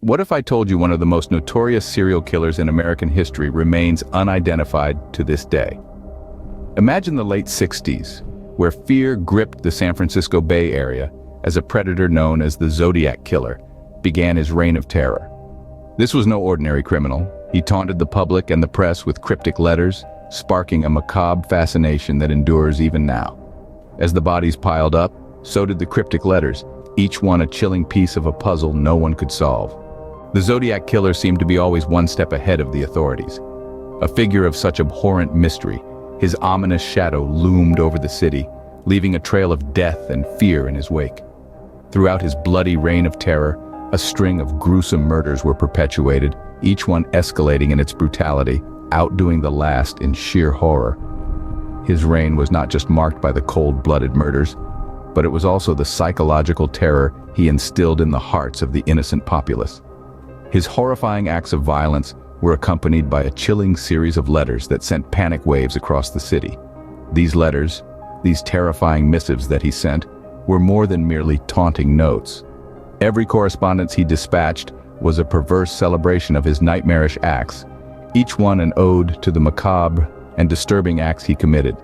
What if I told you one of the most notorious serial killers in American history remains unidentified to this day? Imagine the late 60s, where fear gripped the San Francisco Bay Area as a predator known as the Zodiac Killer began his reign of terror. This was no ordinary criminal. He taunted the public and the press with cryptic letters, sparking a macabre fascination that endures even now. As the bodies piled up, so did the cryptic letters, each one a chilling piece of a puzzle no one could solve. The Zodiac Killer seemed to be always one step ahead of the authorities. A figure of such abhorrent mystery, his ominous shadow loomed over the city, leaving a trail of death and fear in his wake. Throughout his bloody reign of terror, a string of gruesome murders were perpetuated, each one escalating in its brutality, outdoing the last in sheer horror. His reign was not just marked by the cold-blooded murders, but it was also the psychological terror he instilled in the hearts of the innocent populace. His horrifying acts of violence were accompanied by a chilling series of letters that sent panic waves across the city. These letters, these terrifying missives that he sent, were more than merely taunting notes. Every correspondence he dispatched was a perverse celebration of his nightmarish acts, each one an ode to the macabre and disturbing acts he committed.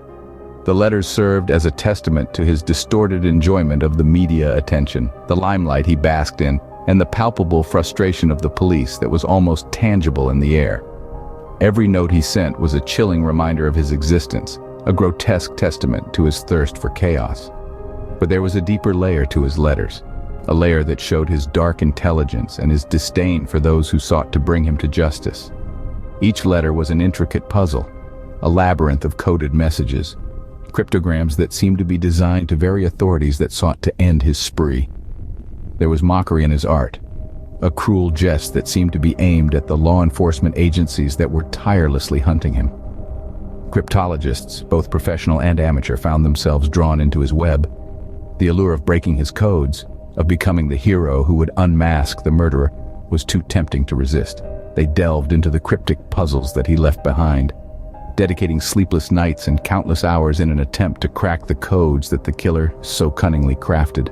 The letters served as a testament to his distorted enjoyment of the media attention, the limelight he basked in, and the palpable frustration of the police that was almost tangible in the air. Every note he sent was a chilling reminder of his existence, a grotesque testament to his thirst for chaos. But there was a deeper layer to his letters, a layer that showed his dark intelligence and his disdain for those who sought to bring him to justice. Each letter was an intricate puzzle, a labyrinth of coded messages, cryptograms that seemed to be designed to very authorities that sought to end his spree. There was mockery in his art, a cruel jest that seemed to be aimed at the law enforcement agencies that were tirelessly hunting him. Cryptologists, both professional and amateur, found themselves drawn into his web. The allure of breaking his codes, of becoming the hero who would unmask the murderer, was too tempting to resist. They delved into the cryptic puzzles that he left behind, dedicating sleepless nights and countless hours in an attempt to crack the codes that the killer so cunningly crafted.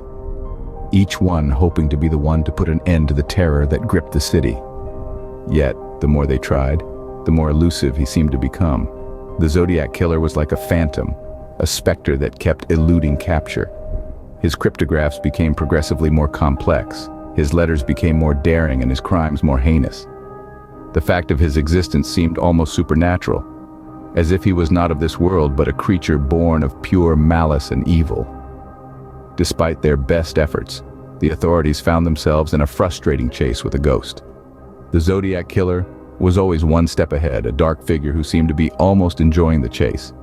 Each one hoping to be the one to put an end to the terror that gripped the city. Yet, the more they tried, the more elusive he seemed to become. The Zodiac Killer was like a phantom, a specter that kept eluding capture. His cryptographs became progressively more complex, his letters became more daring, and his crimes more heinous. The fact of his existence seemed almost supernatural, as if he was not of this world but a creature born of pure malice and evil. Despite their best efforts, the authorities found themselves in a frustrating chase with a ghost. The Zodiac Killer was always one step ahead, a dark figure who seemed to be almost enjoying the chase.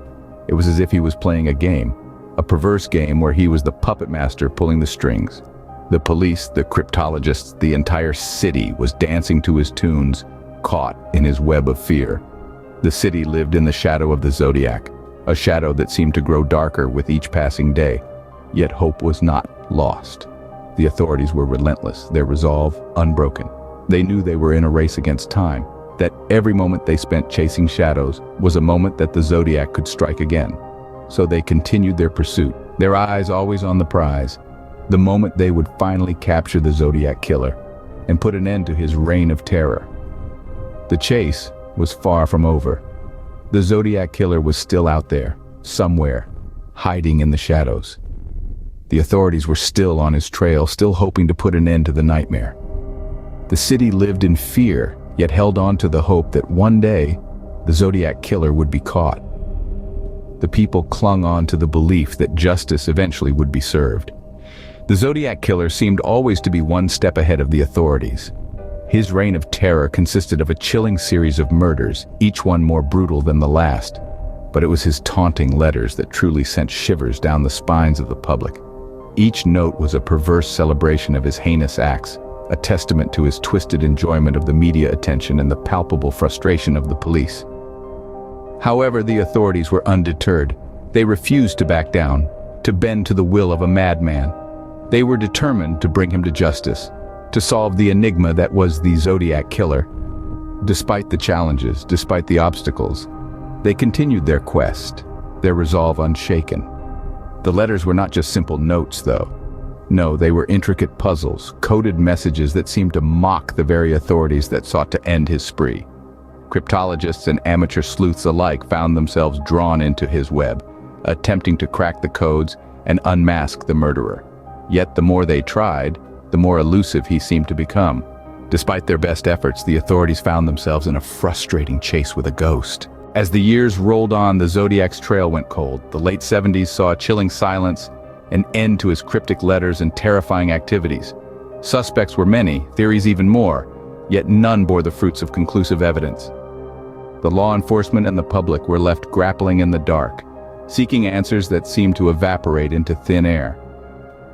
It was as if he was playing a game, a perverse game where he was the puppet master pulling the strings. The police, the cryptologists, the entire city was dancing to his tunes, caught in his web of fear. The city lived in the shadow of the Zodiac, a shadow that seemed to grow darker with each passing day. Yet hope was not lost. The authorities were relentless, their resolve unbroken. They knew they were in a race against time, that every moment they spent chasing shadows was a moment that the Zodiac could strike again. So they continued their pursuit, their eyes always on the prize, the moment they would finally capture the Zodiac Killer and put an end to his reign of terror. The chase was far from over. The Zodiac Killer was still out there, somewhere, hiding in the shadows. The authorities were still on his trail, still hoping to put an end to the nightmare. The city lived in fear, yet held on to the hope that one day, the Zodiac Killer would be caught. The people clung on to the belief that justice eventually would be served. The Zodiac Killer seemed always to be one step ahead of the authorities. His reign of terror consisted of a chilling series of murders, each one more brutal than the last. But it was his taunting letters that truly sent shivers down the spines of the public. Each note was a perverse celebration of his heinous acts, a testament to his twisted enjoyment of the media attention and the palpable frustration of the police. However, the authorities were undeterred. They refused to back down, to bend to the will of a madman. They were determined to bring him to justice, to solve the enigma that was the Zodiac Killer. Despite the challenges, despite the obstacles, they continued their quest, their resolve unshaken. The letters were not just simple notes, though. No, they were intricate puzzles, coded messages that seemed to mock the very authorities that sought to end his spree. Cryptologists and amateur sleuths alike found themselves drawn into his web, attempting to crack the codes and unmask the murderer. Yet the more they tried, the more elusive he seemed to become. Despite their best efforts, the authorities found themselves in a frustrating chase with a ghost. As the years rolled on, the Zodiac's trail went cold. The late 70s saw a chilling silence, an end to his cryptic letters and terrifying activities. Suspects were many, theories even more, yet none bore the fruits of conclusive evidence. The law enforcement and the public were left grappling in the dark, seeking answers that seemed to evaporate into thin air.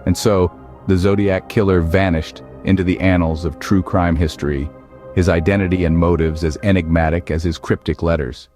And so, the Zodiac Killer vanished into the annals of true crime history, his identity and motives as enigmatic as his cryptic letters.